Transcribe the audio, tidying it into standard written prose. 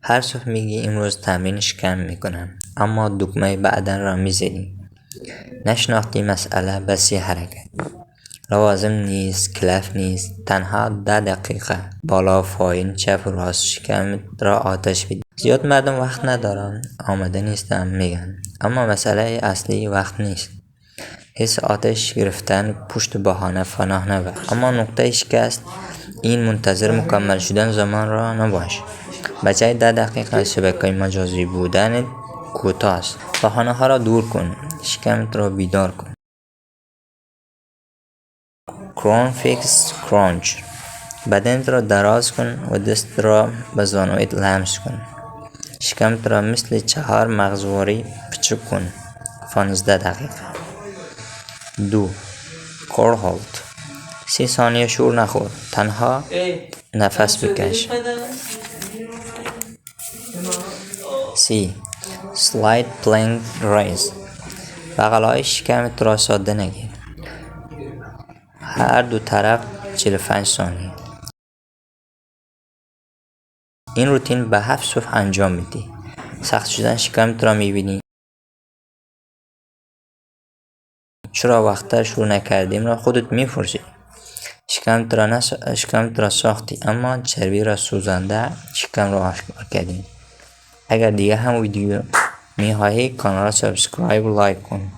هر صبح میگی امروز تمرین شکم میکنم، اما دکمه بعدن را میزنی. نشناختی مسئله بس یه حرکت. لوازم نیست، کلف نیست، تنها 10 دقیقه بالا و پایین، چپ و راست شکم را آتش بدی. زیاد مردم وقت ندارن، آماده نیستم میگن، اما مسئله اصلی وقت نیست. حس آتش گرفتن پشت بهانه پناه نبر، اما نقطه شکست این منتظر مکمل شدن زمان را نباش. بجای 10 دقیقه شبکه مجازی بودن کوتاه است. بهانه ها را دور کن، شکمت را بیدار کن. کرون فیکس کرانچ. بدنت را دراز کن و دست را به زانویت لمس کن. شکمت را مثل 4 مغزواری پچک کن. 15 دقیقه. 2. کور هولت. 30 ثانیه شور نخور، تنها نفس بکش. 3. سلاید پلنک ریز. بغلای شکمت را ساده نگیر. هر دو طرف 45 ثانیه. این روتین به 7 صبح انجام میدی. سخت شدن شکمت را میبینی. چرا وقتها شروع نکردیم را خودت میپرسی. شکمت را ساختی، اما چربی را سوزانده شکم را آشکار کردیم. اگر دیگه هم ویدیو میخواهی کانال را سابسکرایب و لایک کن.